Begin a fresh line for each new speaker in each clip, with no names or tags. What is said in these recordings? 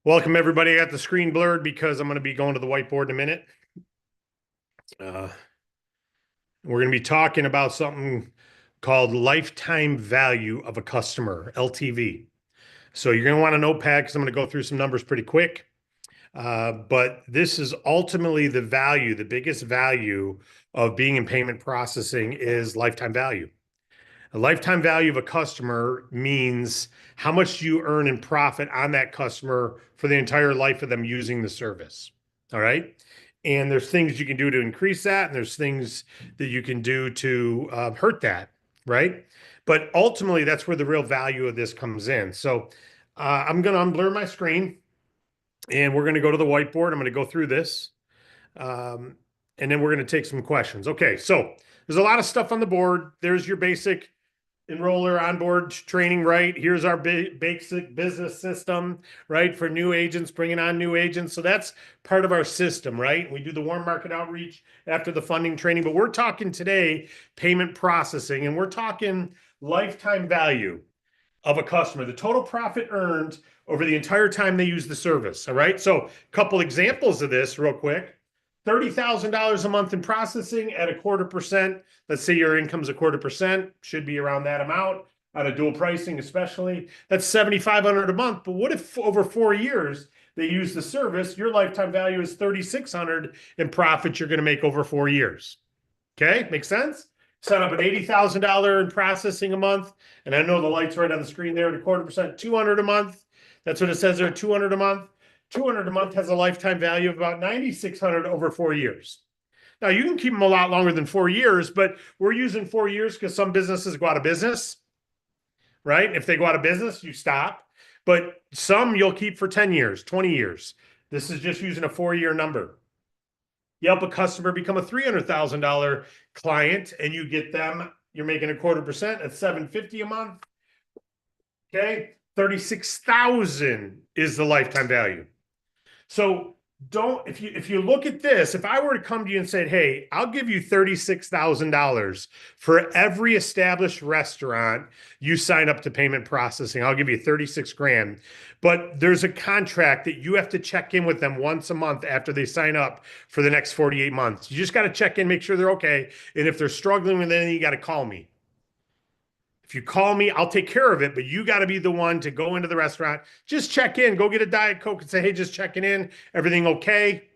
Welcome, everybody. I got the screen blurred because I'm going to be going to the whiteboard in a minute. Uh, we're going to be talking about something called lifetime value of a customer, LTV. So you're going to want a notepad because I'm going to go through some numbers pretty quick. But this is ultimately the value, the biggest value of being in payment processing is lifetime value. A lifetime value of a customer means how much do you earn in profit on that customer for the entire life of them using the service. All right. And there's things you can do to increase that, and there's things that you can do to hurt that. Right. But ultimately, that's where the real value of this comes in. So I'm going to unblur my screen and we're going to go to the whiteboard. I'm going to go through this. Um, and then we're going to take some questions. Okay. So there's a lot of stuff on the board. There's your basic enroller onboard training, right? Here's our basic business system, right? For new agents, bringing on new agents. So that's part of our system, right? We do the warm market outreach after the funding training, but we're talking today payment processing, and we're talking lifetime value of a customer, the total profit earned over the entire time they use the service. All right. So a couple examples of this real quick. $30,000 a month in processing at 1/4%. Let's say your income's 1/4%, should be around that amount on a dual pricing, especially. That's $7,500 a month. But what if over 4 years they use the service? Your lifetime value is $3,600 in profit you're going to make over 4 years. Okay, makes sense? Set up an $80,000 in processing a month. And I know the light's right on the screen there at 1/4%, 200 a month. That's what it says there, 200 a month. 200 a month has a lifetime value of about 9,600 over 4 years. Now you can keep them a lot longer than 4 years, but we're using 4 years because some businesses go out of business, right? If they go out of business, you stop. But some you'll keep for 10 years, 20 years. This is just using a 4-year number. You help a customer become a $300,000 client and you get them, you're making 1/4% at $750 a month. Okay. 36,000 is the lifetime value. So don't, if you look at this, if I were to come to you and say, hey, I'll give you $36,000 for every established restaurant you sign up to payment processing, I'll give you 36 grand. But there's a contract that you have to check in with them once a month after they sign up for the next 48 months. You just got to check in, make sure they're okay. And if they're struggling with anything, you got to call me. If you call me, I'll take care of it, but you got to be the one to go into the restaurant. Just check in, go get a Diet Coke and say, hey, just checking in. Everything okay?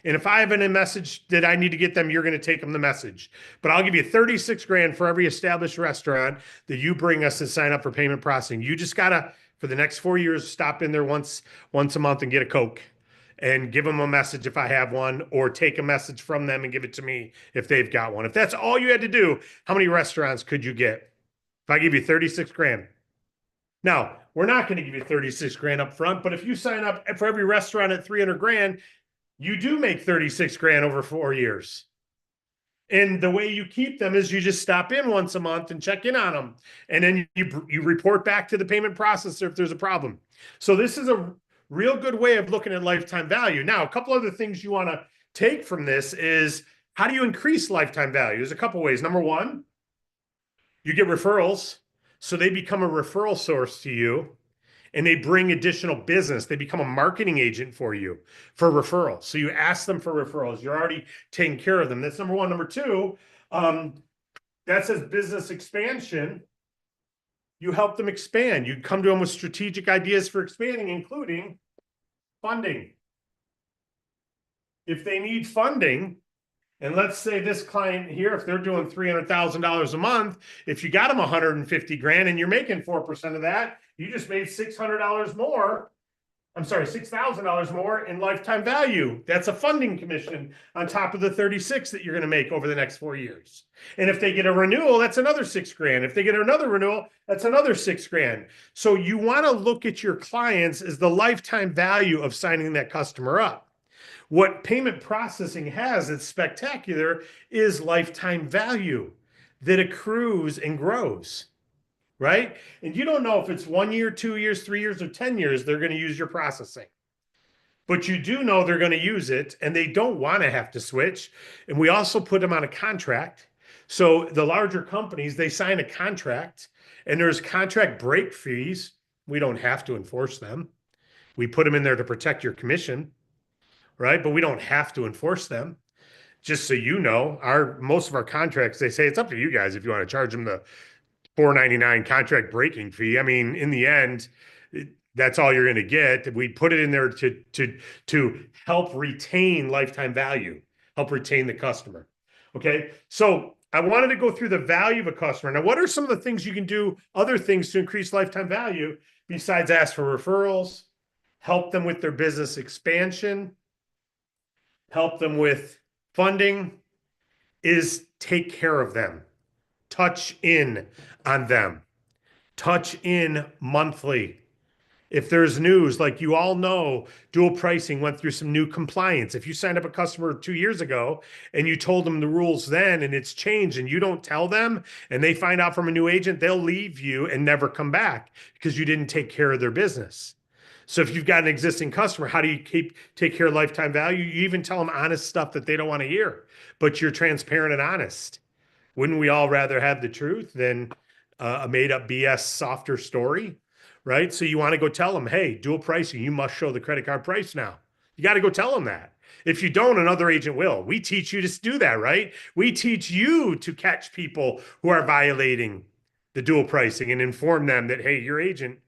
And if I have a message that I need to get them, you're going to take them the message. But I'll give you 36 grand for every established restaurant that you bring us and sign up for payment processing. You just got to, for the next 4 years, stop in there once a month and get a Coke and give them a message if I have one, or take a message from them and give it to me if they've got one. If that's all you had to do, how many restaurants could you get? If I give you 36 grand. Now, we're not going to give you 36 grand up front, but if you sign up for every restaurant at 300 grand, you do make 36 grand over 4 years. And the way you keep them is you just stop in once a month and check in on them. And then you report back to the payment processor if there's a problem. So this is a real good way of looking at lifetime value. Now, a couple other things you want to take from this is, how do you increase lifetime value? There's a couple ways. Number one, you get referrals. So they become a referral source to you and they bring additional business. They become a marketing agent for you for referrals. So you ask them for referrals. You're already taking care of them. That's number one. Number two, that says business expansion. You help them expand. You come to them with strategic ideas for expanding, including funding. If they need funding, and let's say this client here, if they're doing $300,000 a month, if you got them 150 grand and you're making 4% of that, you just made $600 more. I'm sorry, $6,000 more in lifetime value. That's a funding commission on top of the 36 that you're going to make over the next 4 years. And if they get a renewal, that's another 6 grand. If they get another renewal, that's another 6 grand. So you want to look at your clients as the lifetime value of signing that customer up. What payment processing has that's spectacular is lifetime value that accrues and grows, right? And you don't know if it's 1 year, 2 years, 3 years, or 10 years they're going to use your processing. But you do know they're going to use it and they don't want to have to switch. And we also put them on a contract. So the larger companies, they sign a contract and there's contract break fees. We don't have to enforce them. We put them in there to protect your commission, right? But we don't have to enforce them. Just so you know, most of our contracts, they say it's up to you guys if you want to charge them the $4.99 contract breaking fee. I mean, in the end, that's all you're going to get. We put it in there to help retain lifetime value, help retain the customer. Okay, so I wanted to go through the value of a customer. Now, what are some of the things you can do, other things to increase lifetime value besides ask for referrals, help them with their business expansion, help them with funding, is take care of them, touch in on them, touch in monthly. If there's news, like you all know, dual pricing went through some new compliance. If you signed up a customer 2 years ago and you told them the rules then and it's changed and you don't tell them and they find out from a new agent, they'll leave you and never come back because you didn't take care of their business. So if you've got an existing customer, how do you take care of lifetime value? You even tell them honest stuff that they don't want to hear, but you're transparent and honest. Wouldn't we all rather have the truth than a made up BS softer story? Right? So you want to go tell them, hey, dual pricing, you must show the credit card price now. You got to go tell them that. If you don't, another agent will. We teach you to do that, right? We teach you to catch people who are violating the dual pricing and inform them that, hey, your agent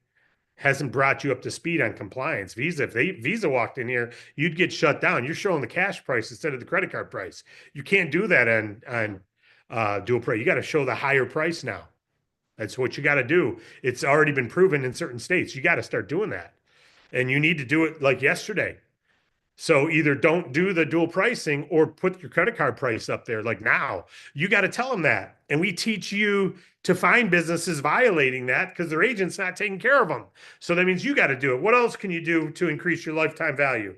hasn't brought you up to speed on compliance. Visa, if Visa walked in here, you'd get shut down. You're showing the cash price instead of the credit card price. You can't do that on dual price. You got to show the higher price now. That's what you got to do. It's already been proven in certain states. You got to start doing that. And you need to do it like yesterday. So either don't do the dual pricing or put your credit card price up there like now. You got to tell them that. And we teach you to find businesses violating that because their agent's not taking care of them. So that means you got to do it. What else can you do to increase your lifetime value?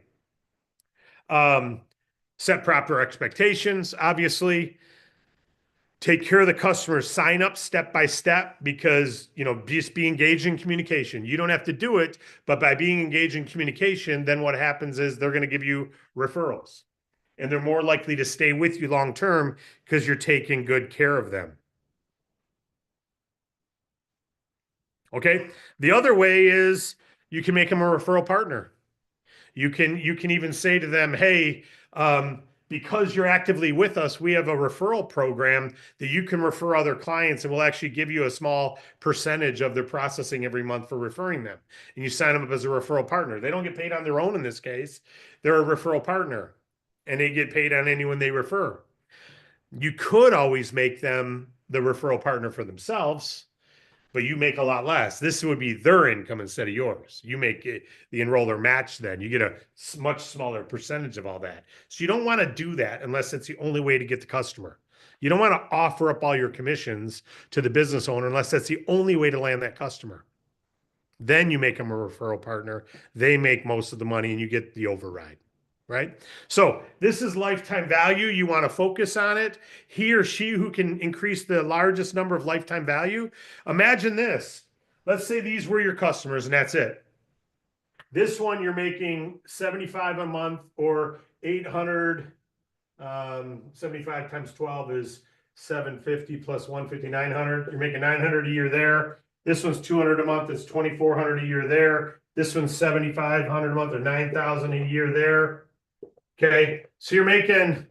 Set proper expectations, obviously. Take care of the customer's sign up step by step because, just be engaged in communication. You don't have to do it, but by being engaged in communication, then what happens is they're going to give you referrals and they're more likely to stay with you long term because you're taking good care of them. Okay. The other way is you can make them a referral partner. You can even say to them, hey, because you're actively with us, we have a referral program that you can refer other clients and we'll actually give you a small percentage of their processing every month for referring them. And you sign them up as a referral partner. They don't get paid on their own in this case. They're a referral partner and they get paid on anyone they refer. You could always make them the referral partner for themselves, but you make a lot less. This would be their income instead of yours. You make it the enroller match then. You get a much smaller percentage of all that. So you don't want to do that unless it's the only way to get the customer. You don't want to offer up all your commissions to the business owner unless that's the only way to land that customer. Then you make them a referral partner. They make most of the money and you get the override. Right? So this is lifetime value. You want to focus on it. He or she who can increase the largest number of lifetime value. Imagine this. Let's say these were your customers and that's it. This one you're making $75 a month or 800. 75 times 12 is 750 plus 150, 900. You're making 900 a year there. This one's 200 a month. It's 2,400 a year there. This one's 7,500 a month or 9,000 a year there. Okay, so you're making,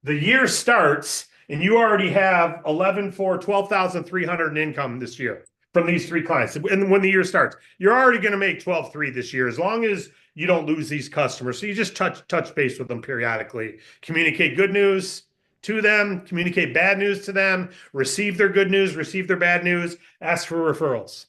the year starts and you already have 12,300 in income this year from these three clients. And when the year starts, you're already going to make 12,300 this year, as long as you don't lose these customers. So you just touch base with them periodically, communicate good news to them, communicate bad news to them, receive their good news, receive their bad news, ask for referrals.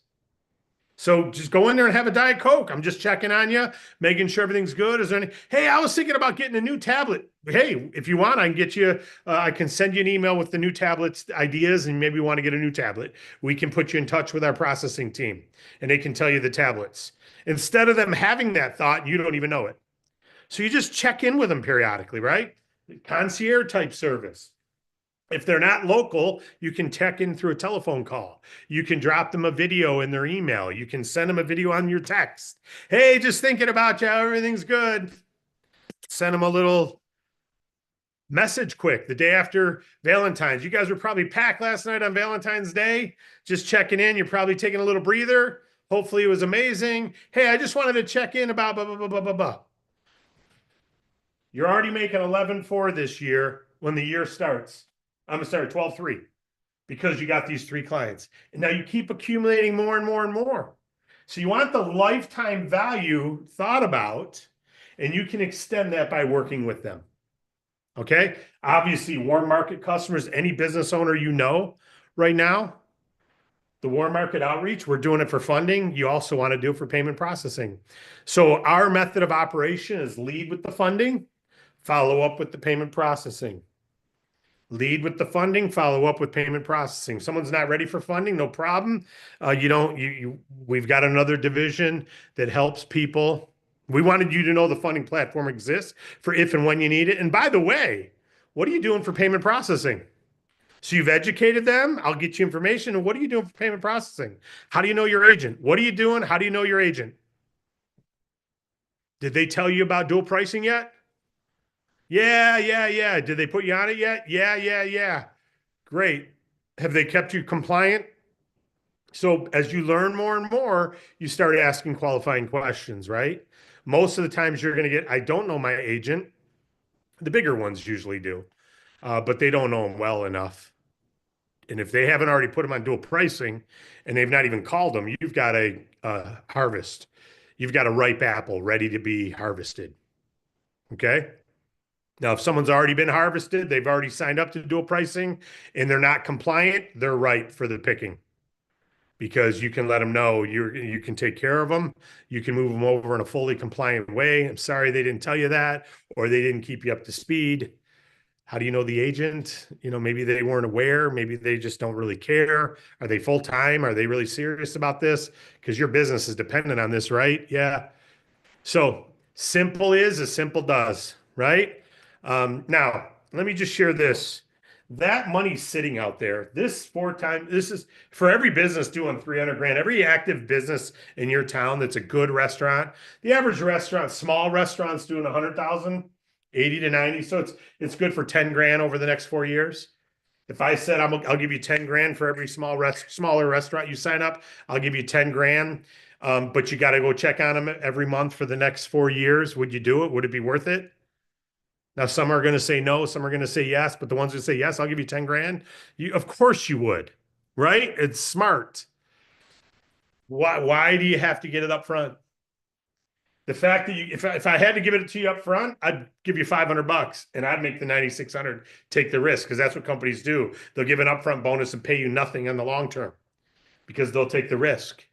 So just go in there and have a Diet Coke. I'm just checking on you, making sure everything's good. Is there any, hey, I was thinking about getting a new tablet. Hey, if you want, I can get you, I can send you an email with the new tablets ideas and maybe you want to get a new tablet. We can put you in touch with our processing team and they can tell you the tablets. Instead of them having that thought, you don't even know it. So you just check in with them periodically, right? Concierge type service. If they're not local, you can check in through a telephone call. You can drop them a video in their email. You can send them a video on your text. Hey, just thinking about you. Everything's good. Send them a little message quick the day after Valentine's. You guys were probably packed last night on Valentine's Day. Just checking in. You're probably taking a little breather. Hopefully it was amazing. Hey, I just wanted to check in about blah, blah, blah, blah, blah, blah. You're already making 11.4 this year when the year starts. I'm sorry, 12.3 because you got these three clients. And now you keep accumulating more and more and more. So you want the lifetime value thought about, and you can extend that by working with them. Okay. Obviously, warm market customers, any business owner you know right now, the warm market outreach, we're doing it for funding. You also want to do it for payment processing. So our method of operation is lead with the funding, follow up with the payment processing. Lead with the funding, follow up with payment processing. Someone's not ready for funding, no problem. We've got another division that helps people. We wanted you to know the funding platform exists for if and when you need it. And by the way, what are you doing for payment processing? So you've educated them. I'll get you information. And what are you doing for payment processing? How do you know your agent? What are you doing? How do you know your agent? Did they tell you about dual pricing yet? Yeah, yeah, yeah. Did they put you on it yet? Yeah, yeah, yeah. Great. Have they kept you compliant? So as you learn more and more, you start asking qualifying questions, right? Most of the times you're going to get, I don't know my agent. The bigger ones usually do, but they don't know them well enough. And if they haven't already put them on dual pricing and they've not even called them, you've got a harvest. You've got a ripe apple ready to be harvested. Okay. Now, if someone's already been harvested, they've already signed up to dual pricing and they're not compliant, they're ripe for the picking because you can let them know you can take care of them. You can move them over in a fully compliant way. I'm sorry they didn't tell you that, or they didn't keep you up to speed. How do you know the agent? Maybe they weren't aware. Maybe they just don't really care. Are they full time? Are they really serious about this? Because your business is dependent on this, right? Yeah. So simple is as simple does, right? Now, let me just share this. That money's sitting out there. This is for every business doing 300 grand, every active business in your town that's a good restaurant. The average restaurant, small restaurants doing 100,000, 80 to 90. So it's good for 10 grand over the next 4 years. If I said I'll give you 10 grand for every smaller restaurant you sign up, I'll give you 10 grand. But you got to go check on them every month for the next 4 years. Would you do it? Would it be worth it? Now, some are going to say no, some are going to say yes, but the ones who say yes, I'll give you 10 grand. Of course you would, right? It's smart. Why do you have to get it up front? The fact that if I had to give it to you up front, I'd give you $500 and I'd make the 9,600 take the risk because that's what companies do. They'll give an upfront bonus and pay you nothing in the long term because they'll take the risk.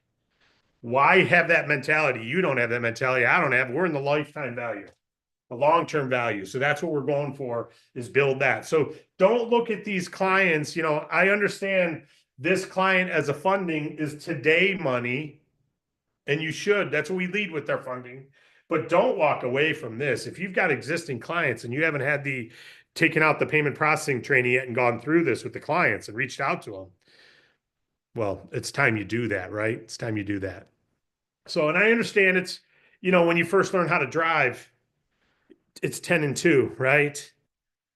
Why have that mentality? You don't have that mentality. I don't have. We're in the lifetime value, the long-term value. So that's what we're going for is build that. So don't look at these clients. I understand this client as a funding is today money, and you should. That's what we lead with our funding. But don't walk away from this. If you've got existing clients and you haven't had taken out the payment processing training yet and gone through this with the clients and reached out to them, well, it's time you do that, right? It's time you do that. So, and I understand when you first learn how to drive, it's 10 and 2, right?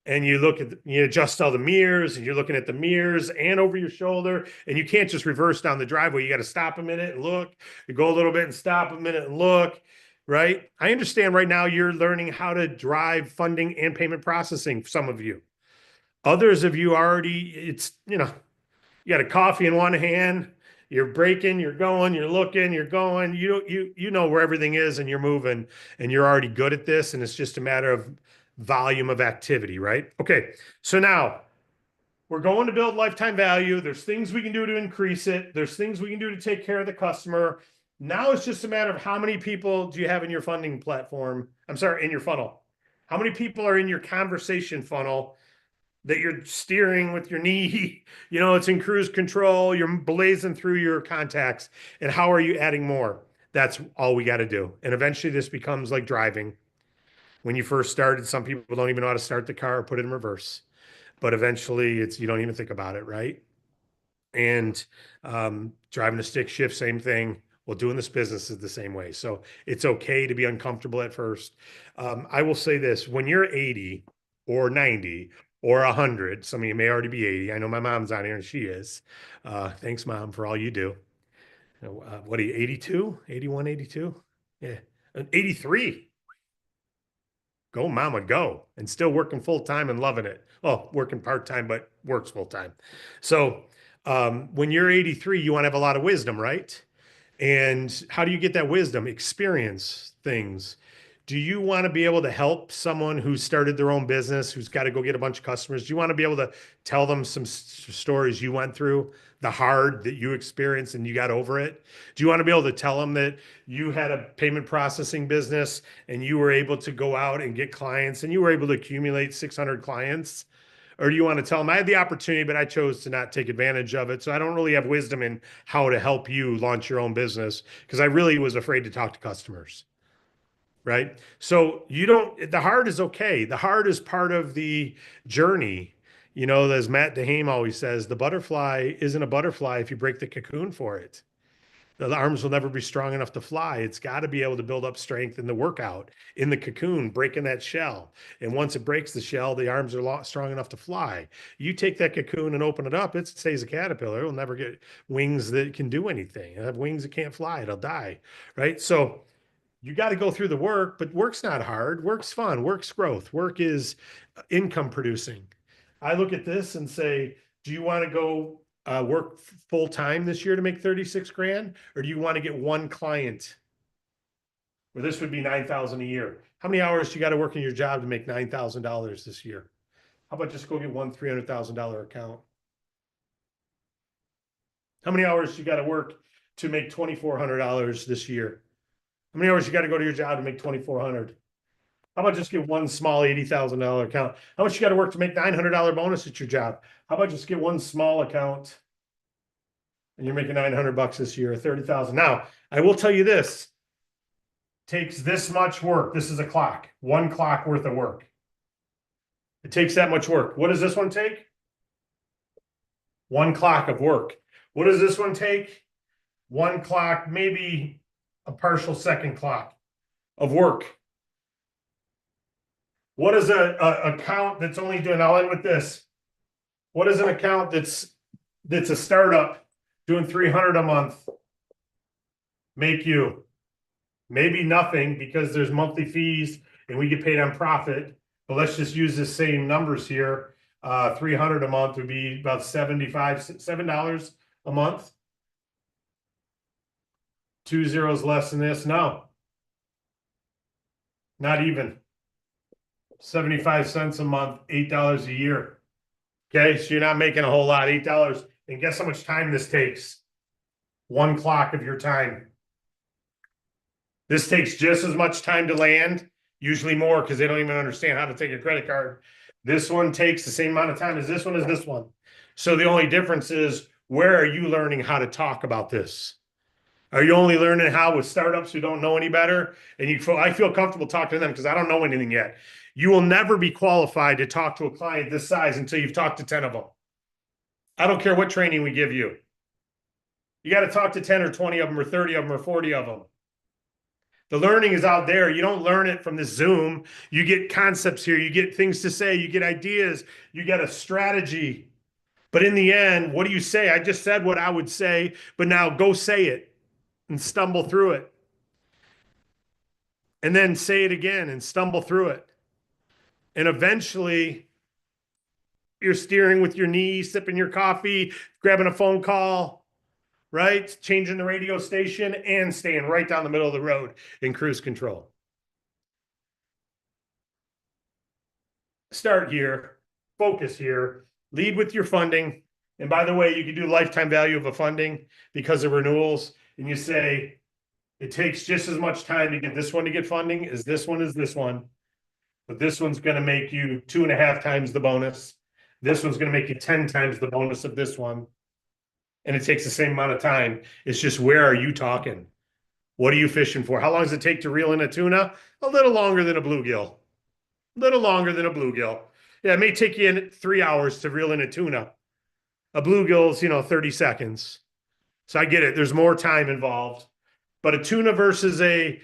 And you adjust all the mirrors and you're looking at the mirrors and over your shoulder, and you can't just reverse down the driveway. You got to stop a minute and look. You go a little bit and stop a minute and look, right? I understand right now you're learning how to drive funding and payment processing, some of you. Others of you you got a coffee in one hand, you're braking, you're going, you're looking, you're going, you know where everything is and you're moving and you're already good at this. And it's just a matter of volume of activity, right? Okay. So now we're going to build lifetime value. There's things we can do to increase it. There's things we can do to take care of the customer. Now it's just a matter of how many people do you have in your funding platform? I'm sorry, in your funnel. How many people are in your conversation funnel that you're steering with your knee? It's in cruise control. You're blazing through your contacts. And how are you adding more? That's all we got to do. And eventually this becomes like driving. When you first started, some people don't even know how to start the car or put it in reverse. But eventually you don't even think about it, right? And driving a stick shift, same thing. Well, doing this business is the same way. So it's okay to be uncomfortable at first. I will say this, when you're 80 or 90 or 100, some of you may already be 80. I know my mom's on here and she is. Thanks, Mom, for all you do. What are you, 82, 81, 82? Yeah, 83. Go, mama, go. And still working full time and loving it. Well, working part time, but works full time. So when you're 83, you want to have a lot of wisdom, right? And how do you get that wisdom? Experience things. Do you want to be able to help someone who started their own business, who's got to go get a bunch of customers? Do you want to be able to tell them some stories you went through, the hard that you experienced and you got over it? Do you want to be able to tell them that you had a payment processing business and you were able to go out and get clients and you were able to accumulate 600 clients? Or do you want to tell them I had the opportunity, but I chose to not take advantage of it? So I don't really have wisdom in how to help you launch your own business because I really was afraid to talk to customers. Right. So you don't, the hard is okay. The hard is part of the journey. You know, as Matt Dehame always says, the butterfly isn't a butterfly if you break the cocoon for it. The arms will never be strong enough to fly. It's got to be able to build up strength in the workout, in the cocoon, breaking that shell. And once it breaks the shell, the arms are strong enough to fly. You take that cocoon and open it up, it stays a caterpillar. It'll never get wings that can do anything. It'll have wings that can't fly. It'll die. Right. So you got to go through the work, but work's not hard. Work's fun. Work's growth. Work is income producing. I look at this and say, do you want to go work full time this year to make 36 grand? Or do you want to get one client where this would be 9,000 a year? How many hours do you got to work in your job to make $9,000 this year? How about just go get one $300,000 account? How many hours you got to work to make $2,400 this year? How many hours you got to go to your job to make 2,400? How about just get one small $80,000 account? How much you got to work to make $900 bonus at your job? How about just get one small account and you're making 900 bucks this year, 30,000. Now, I will tell you this takes this much work. This is a clock, one clock worth of work. It takes that much work. What does this one take? One clock of work. What does this one take? One clock, maybe a partial second clock of work. What is a account that's only doing, I'll end with this. What is an account that's a startup doing 300 a month make you? Maybe nothing because there's monthly fees and we get paid on profit. But let's just use the same numbers here. 300 a month would be about $7 a month. 2 zeros less than this. No, not even. 75 cents a month, $8 a year. Okay, so you're not making a whole lot, $8. And guess how much time this takes? One clock of your time. This takes just as much time to land, usually more because they don't even understand how to take a credit card. This one takes the same amount of time as this one. So the only difference is, where are you learning how to talk about this? Are you only learning how with startups who don't know any better? And I feel comfortable talking to them because I don't know anything yet. You will never be qualified to talk to a client this size until you've talked to 10 of them. I don't care what training we give you. You got to talk to 10 or 20 of them or 30 of them or 40 of them. The learning is out there. You don't learn it from this Zoom. You get concepts here. You get things to say. You get ideas. You get a strategy. But in the end, what do you say? I just said what I would say, but now go say it and stumble through it. And then say it again and stumble through it. And eventually, you're steering with your knee, sipping your coffee, grabbing a phone call, right? Changing the radio station and staying right down the middle of the road in cruise control. Start here, focus here, lead with your funding. And by the way, you can do lifetime value of a funding because of renewals. And you say, it takes just as much time to get this one to get funding as this one. But this one's going to make you 2.5 times the bonus. This one's going to make you 10 times the bonus of this one. And it takes the same amount of time. It's just, where are you talking? What are you fishing for? How long does it take to reel in a tuna? A little longer than a bluegill. Yeah, it may take you 3 hours to reel in a tuna. A bluegill's, 30 seconds. So I get it. There's more time involved. But a tuna versus a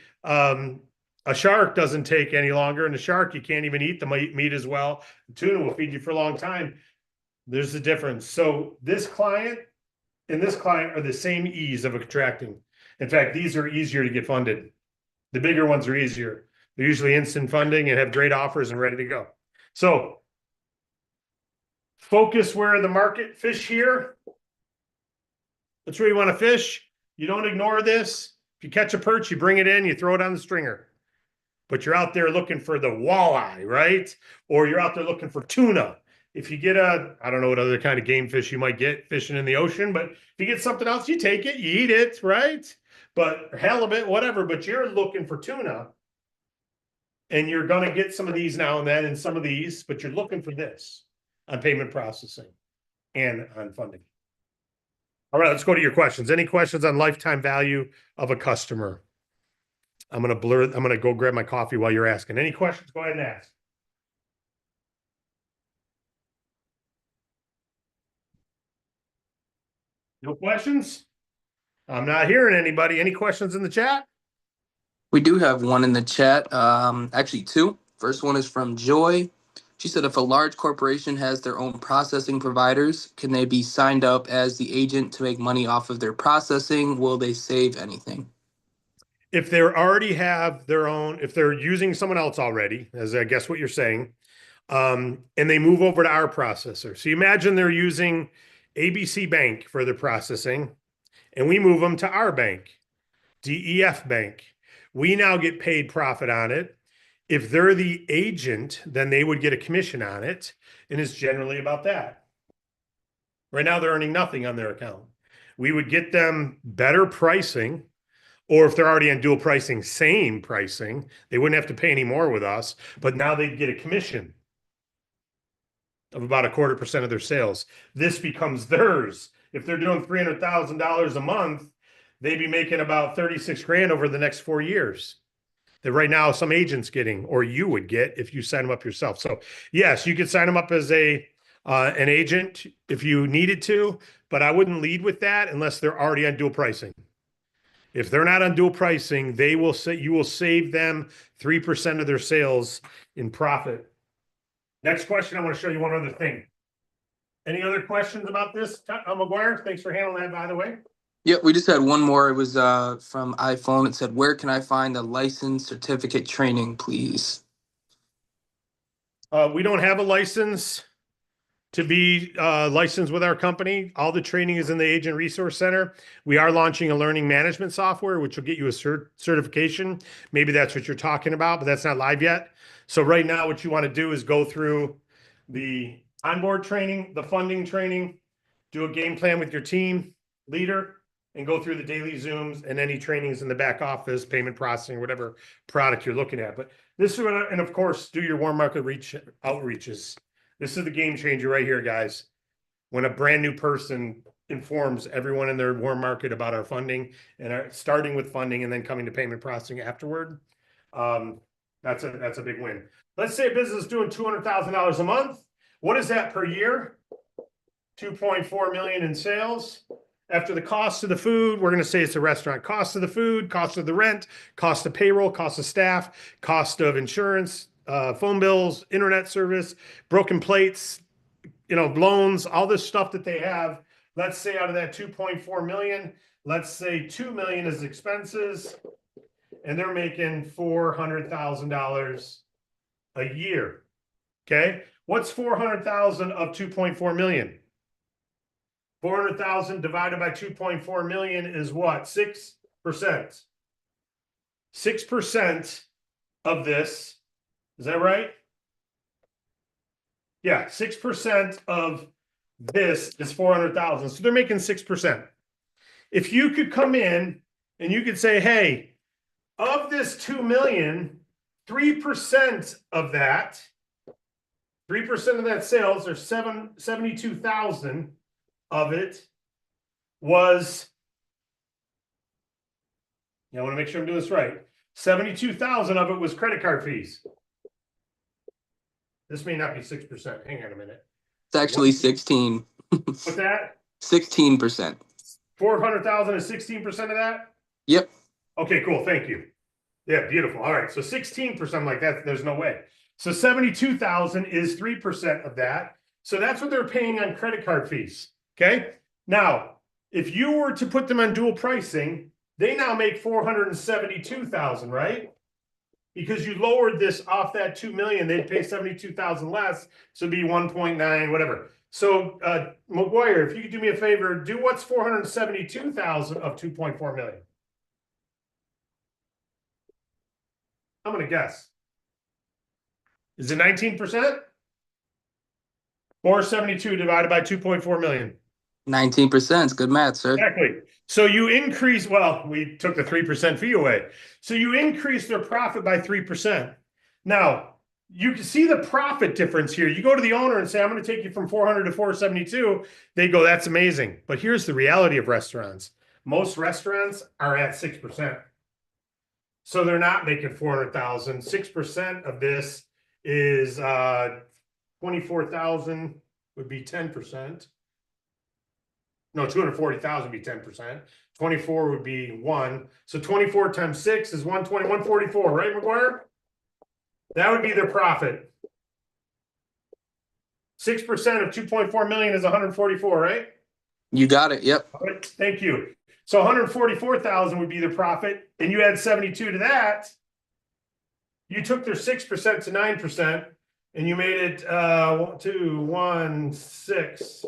shark doesn't take any longer. And a shark, you can't even eat the meat as well. The tuna will feed you for a long time. There's the difference. So this client and this client are the same ease of contracting. In fact, these are easier to get funded. The bigger ones are easier. They're usually instant funding and have great offers and ready to go. So focus where the market, fish here. That's where you want to fish. You don't ignore this. If you catch a perch, you bring it in, you throw it on the stringer. But you're out there looking for the walleye, right? Or you're out there looking for tuna. If you get I don't know what other kind of game fish you might get fishing in the ocean, but if you get something else, you take it, you eat it, right? But halibut, whatever, but you're looking for tuna. And you're going to get some of these now and then and some of these, but you're looking for this on payment processing and on funding. All right, let's go to your questions. Any questions on lifetime value of a customer? I'm going to go grab my coffee while you're asking. Any questions? Go ahead and ask. No questions? I'm not hearing anybody. Any questions in the chat?
We do have one in the chat. Actually, two. First one is from Joy. She said, if a large corporation has their own processing providers, can they be signed up as the agent to make money off of their processing? Will they save anything?
If they already have their own, if they're using someone else already, as I guess what you're saying, and they move over to our processor. So you imagine they're using ABC Bank for their processing, and we move them to our bank, DEF Bank. We now get paid profit on it. If they're the agent, then they would get a commission on it, and it's generally about that. Right now, they're earning nothing on their account. We would get them better pricing, or if they're already on dual pricing, same pricing. They wouldn't have to pay any more with us, but now they'd get a commission of about 0.25% of their sales. This becomes theirs. If they're doing $300,000 a month, they'd be making about 36 grand over the next 4 years. That right now some agents getting, or you would get if you sign them up yourself. So yes, you could sign them up as an agent if you needed to, but I wouldn't lead with that unless they're already on dual pricing. If they're not on dual pricing, they will say you will save them 3% of their sales in profit. Next question, I want to show you one other thing. Any other questions about this, McGuire? Thanks for handling that, by the way.
Yep, we just had one more. It was from iPhone. It said, where can I find the license certificate training, please?
We don't have a license to be licensed with our company. All the training is in the Agent Resource Center. We are launching a learning management software, which will get you a certification. Maybe that's what you're talking about, but that's not live yet. So right now, what you want to do is go through the onboard training, the funding training, do a game plan with your team leader, and go through the daily Zooms and any trainings in the back office, payment processing, whatever product you're looking at. But this is what, and of course, do your warm market outreaches. This is the game changer right here, guys. When a brand new person informs everyone in their warm market about our funding and starting with funding and then coming to payment processing afterward, that's a big win. Let's say a business is doing $200,000 a month. What is that per year? 2.4 million in sales. After the cost of the food, we're going to say it's the restaurant. Cost of the food, cost of the rent, cost of payroll, cost of staff, cost of insurance, phone bills, internet service, broken plates, loans, all this stuff that they have. Let's say out of that 2.4 million, let's say 2 million is expenses, and they're making $400,000 a year. Okay, what's 400,000 of 2.4 million? 400,000 divided by 2.4 million is what? 6%. 6% of this, is that right? Yeah, 6% of this is 400,000. So they're making 6%. If you could come in and you could say, hey, of this 2 million, 3% of that, 3% of that sales, or 72,000 of it was, I want to make sure I'm doing this right. 72,000 of it was credit card fees. This may not be 6%. Hang on a minute.
It's actually 16.
What's that?
16%.
400,000 is 16% of that?
Yep.
Okay, cool. Thank you. Yeah, beautiful. All right. So 16%, like that, there's no way. So 72,000 is 3% of that. So that's what they're paying on credit card fees. Okay. Now, If you were to put them on dual pricing, they now make 472,000, right? Because you lowered this off that 2 million, they'd pay 72,000 less, so it'd be 1.9, whatever. So McGuire, if you could do me a favor, do what's 472,000 of 2.4 million. I'm gonna guess. Is it 19%? 472 divided by 2.4 million.
19%. It's good math, sir.
Exactly. So you increase, well, we took the 3% fee away. So you increase their profit by 3%. Now, you can see the profit difference here. You go to the owner and say, I'm going to take you from 400 to 472. They go, that's amazing. But here's the reality of restaurants. Most restaurants are at 6%. So they're not making 400,000. 6% of this is 24,000 would be 10%. No, 240,000 would be 10%. 24 would be 1. So 24 times 6 is 120, 144, right, McGuire? That would be their profit. 6% of 2.4 million is 144, right?
You got it. Yep.
All right, thank you. So 144,000 would be their profit, and you add 72 to that. You took their 6% to 9%, and you made it 6.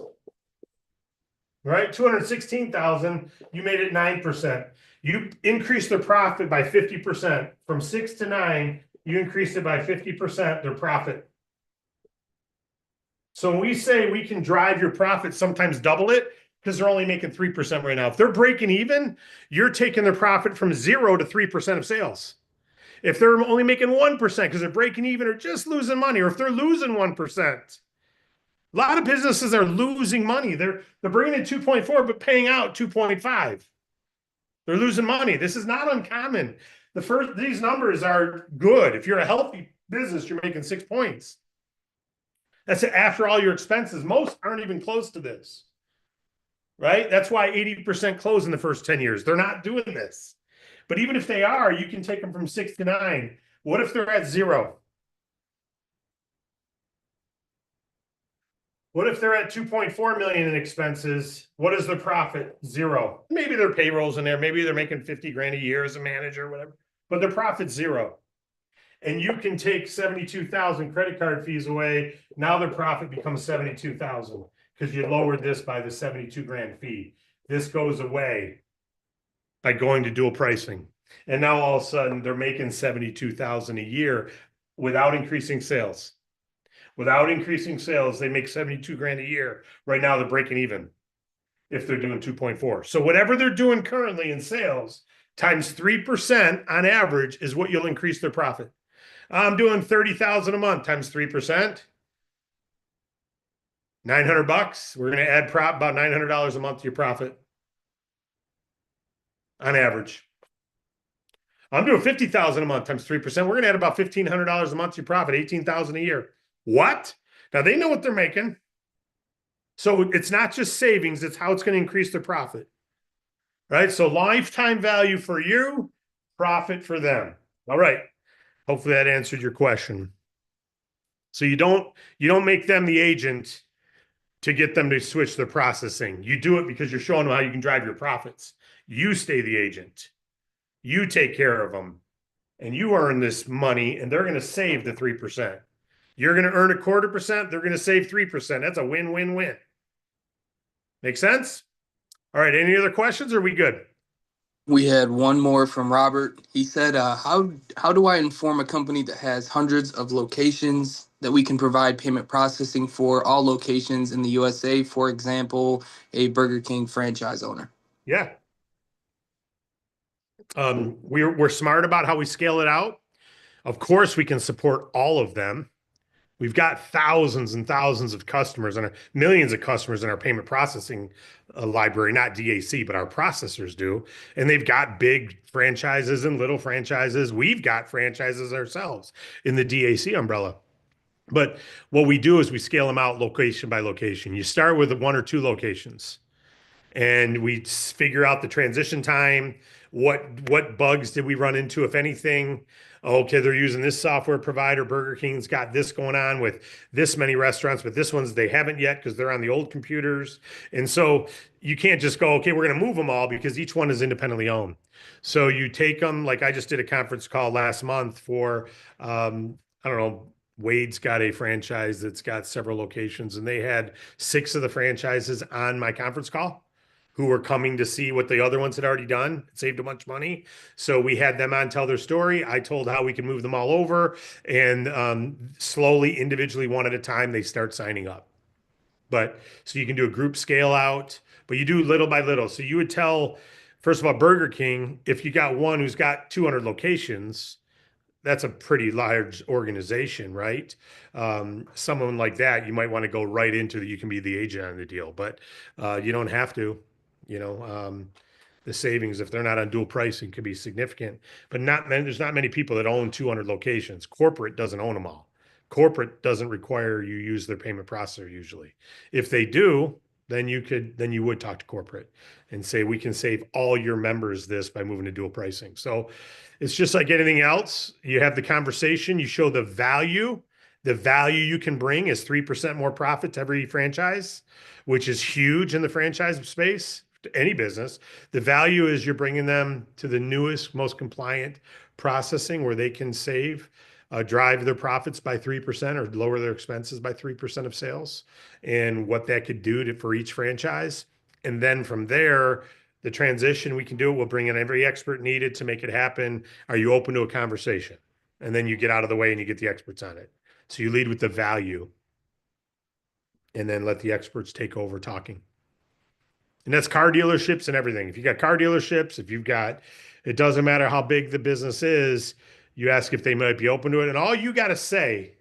Right, 216,000, you made it 9%. You increased their profit by 50%. From 6 to 9, you increased it by 50%, their profit. So when we say we can drive your profit, sometimes double it, because they're only making 3% right now. If they're breaking even, you're taking their profit from 0 to 3% of sales. If they're only making 1% because they're breaking even or just losing money, or if they're losing 1%. A lot of businesses are losing money. They're bringing in 2.4, but paying out 2.5. They're losing money. This is not uncommon. These numbers are good. If you're a healthy business, you're making 6 points. That's after all your expenses. Most aren't even close to this, right? That's why 80% close in the first 10 years. They're not doing this. But even if they are, you can take them from 6 to 9. What if they're at 0? What if they're at 2.4 million in expenses? What is their profit? 0. Maybe their payroll's in there. Maybe they're making 50 grand a year as a manager or whatever, but their profit's 0. And you can take 72,000 credit card fees away. Now their profit becomes 72,000 because you lowered this by the 72 grand fee. This goes away by going to dual pricing. And now all of a sudden they're making 72,000 a year without increasing sales. Without increasing sales, they make 72 grand a year. Right now, they're breaking even if they're doing 2.4. So whatever they're doing currently in sales times 3% on average is what you'll increase their profit. I'm doing 30,000 a month times 3%. $900. We're going to add about $900 a month to your profit on average. I'm doing 50,000 a month times 3%. We're going to add about $1,500 a month to your profit, 18,000 a year. What? Now they know what they're making. So it's not just savings, it's how it's going to increase their profit. Right? So lifetime value for you, profit for them. All right. Hopefully that answered your question. So you don't make them the agent to get them to switch their processing. You do it because you're showing them how you can drive your profits. You stay the agent. You take care of them. And you earn this money, and they're going to save the 3%. You're going to earn 0.25%. They're going to save 3%. That's a win-win-win. Make sense? All right. Any other questions? Or are we good?
We had one more from Robert. He said, how do I inform a company that has hundreds of locations that we can provide payment processing for all locations in the USA? For example, a Burger King franchise owner.
Yeah. We're smart about how we scale it out. Of course, we can support all of them. We've got thousands and thousands of customers and millions of customers in our payment processing library, not DAC, but our processors do. And they've got big franchises and little franchises. We've got franchises ourselves in the DAC umbrella. But what we do is we scale them out location by location. You start with 1 or 2 locations and we figure out the transition time. What bugs did we run into, if anything? Okay, they're using this software provider. Burger King's got this going on with this many restaurants, but this one's they haven't yet because they're on the old computers. And so you can't just go, okay, we're going to move them all because each one is independently owned. So you take them, like I just did a conference call last month for, I don't know, Wade's got a franchise that's got several locations, and they had six of the franchises on my conference call who were coming to see what the other ones had already done. It saved a bunch of money. So we had them on tell their story. I told how we can move them all over, and slowly, individually, one at a time, they start signing up. But so you can do a group scale out, but you do little by little. So you would tell, first of all, Burger King, if you got one who's got 200 locations, that's a pretty large organization, right? Someone like that, you might want to go right into that. You can be the agent on the deal, but you don't have to. You know, the savings, if they're not on dual pricing, could be significant. But not many, there's not many people that own 200 locations. Corporate doesn't own them all. Corporate doesn't require you use their payment processor usually. If they do, then you would talk to corporate and say we can save all your members this by moving to dual pricing. So it's just like anything else. You have the conversation, you show the value. The value you can bring is 3% more profit to every franchise, which is huge in the franchise space, to any business. The value is you're bringing them to the newest, most compliant processing where they can save, drive their profits by 3% or lower their expenses by 3% of sales, and what that could do for each franchise. And then from there, the transition, we can do it. We'll bring in every expert needed to make it happen. Are you open to a conversation? And then you get out of the way and you get the experts on it. So you lead with the value and then let the experts take over talking. And that's car dealerships and everything. If you got car dealerships, if you've got, it doesn't matter how big the business is, you ask if they might be open to it. And all you got to say,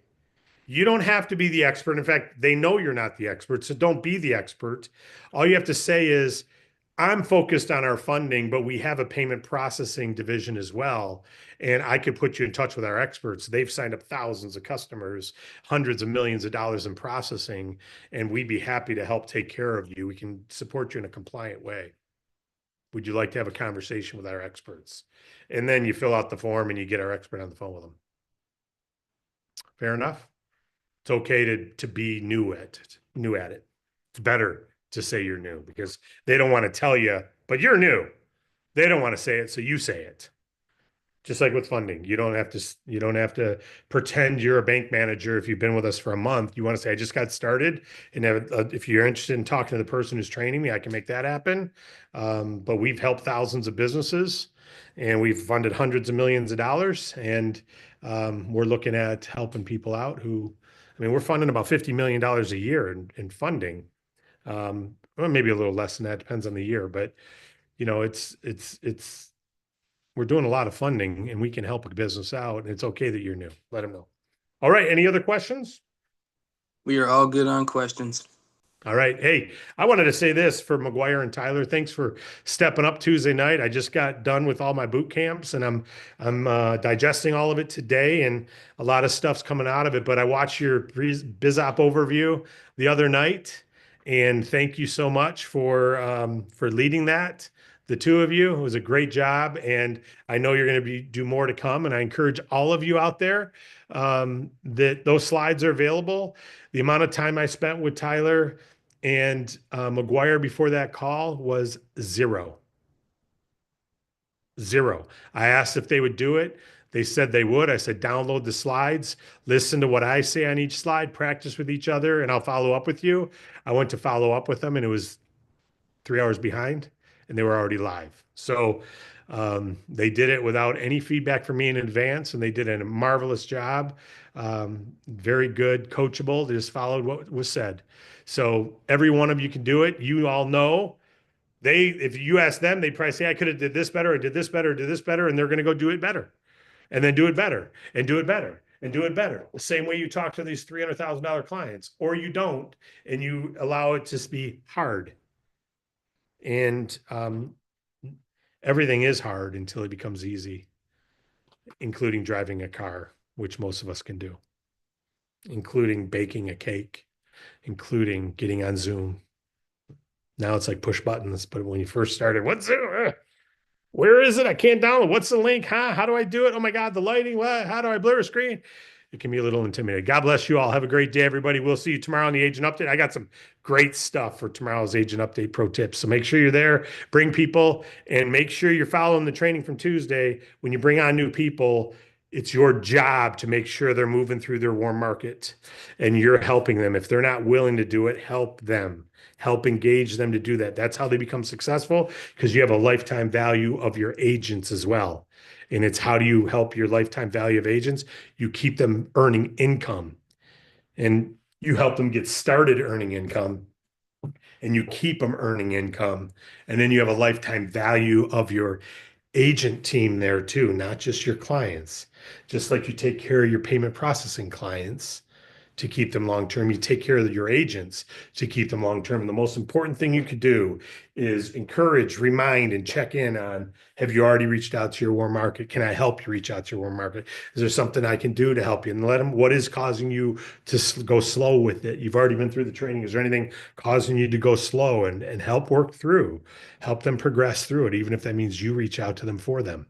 you don't have to be the expert. In fact, they know you're not the expert. So don't be the expert. All you have to say is, I'm focused on our funding, but we have a payment processing division as well. And I could put you in touch with our experts. They've signed up thousands of customers, hundreds of millions of dollars in processing, and we'd be happy to help take care of you. We can support you in a compliant way. Would you like to have a conversation with our experts? And then you fill out the form and you get our expert on the phone with them. Fair enough? It's okay to be new at it. It's better to say you're new because they don't want to tell you, but you're new. They don't want to say it, so you say it. Just like with funding, you don't have to pretend you're a bank manager if you've been with us for a month. You want to say, I just got started, and if you're interested in talking to the person who's training me, I can make that happen. But we've helped thousands of businesses, and we've funded hundreds of millions of dollars, and we're looking at helping people out who, I mean, we're funding about $50 million a year in funding. Well, maybe a little less than that, depends on the year, but you know, it's we're doing a lot of funding and we can help a business out. And it's okay that you're new. Let them know. All right. Any other questions?
We are all good on questions.
All right. Hey, I wanted to say this for McGuire and Tyler. Thanks for stepping up Tuesday night. I just got done with all my boot camps and I'm digesting all of it today, and a lot of stuff's coming out of it. But I watched your BizOp overview the other night, and thank you so much for leading that. The two of you, it was a great job, and I know you're going to do more to come. And I encourage all of you out there that those slides are available. The amount of time I spent with Tyler and McGuire before that call was zero. Zero. I asked if they would do it. They said they would. I said, download the slides, listen to what I say on each slide, practice with each other, and I'll follow up with you. I went to follow up with them, and it was 3 hours behind, and they were already live. So they did it without any feedback from me in advance, and they did a marvelous job. Very good, coachable. They just followed what was said. So every one of you can do it. You all know if you ask them, they'd probably say, I could have did this better, I did this better, did this better, and they're going to go do it better, and then do it better, and do it better, and do it better. The same way you talk to these $300,000 clients, or you don't, and you allow it to be hard. And everything is hard until it becomes easy, including driving a car, which most of us can do, including baking a cake, including getting on Zoom. Now it's like push buttons, but when you first started, what's Zoom? Where is it? I can't download. What's the link? Huh? How do I do it? Oh my God, the lighting. What? How do I blur a screen? It can be a little intimidating. God bless you all. Have a great day, everybody. We'll see you tomorrow on the Agent Update. I got some great stuff for tomorrow's Agent Update pro tips. So make sure you're there, bring people, and make sure you're following the training from Tuesday. When you bring on new people, it's your job to make sure they're moving through their warm market and you're helping them. If they're not willing to do it, help them. Help engage them to do that. That's how they become successful because you have a lifetime value of your agents as well. And it's how do you help your lifetime value of agents? You keep them earning income and you help them get started earning income and you keep them earning income. And then you have a lifetime value of your agent team there too, not just your clients. Just like you take care of your payment processing clients to keep them long term. You take care of your agents to keep them long term. And the most important thing you could do is encourage, remind, and check in on, have you already reached out to your warm market? Can I help you reach out to your warm market? Is there something I can do to help you? And let them, what is causing you to go slow with it? You've already been through the training. Is there anything causing you to go slow and help work through, help them progress through it, even if that means you reach out to them for them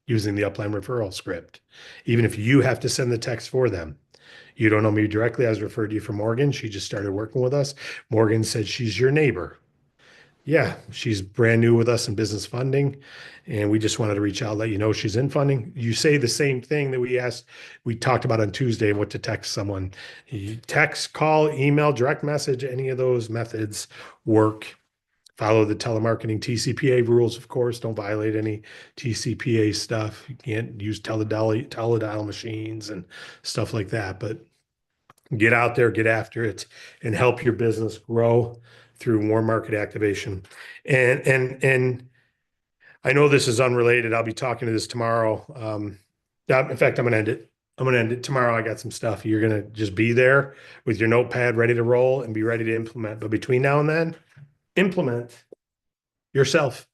using the upline referral script, even if you have to send the text for them. You don't know me directly. I was referred to you from Morgan. She just started working with us. Morgan said she's your neighbor. Yeah, she's brand new with us in business funding. And we just wanted to reach out, let you know she's in funding. You say the same thing that we talked about on Tuesday, what to text someone. You text, call, email, direct message, any of those methods work. Follow the telemarketing TCPA rules, of course. Don't violate any TCPA stuff. You can't use teledial machines and stuff like that. But get out there, get after it, and help your business grow through more market activation. And I know this is unrelated. I'll be talking to this tomorrow. In fact, I'm gonna end it. I'm gonna end it tomorrow. I got some stuff. You're gonna just be there with your notepad ready to roll and be ready to implement. But between now and then, implement yourself.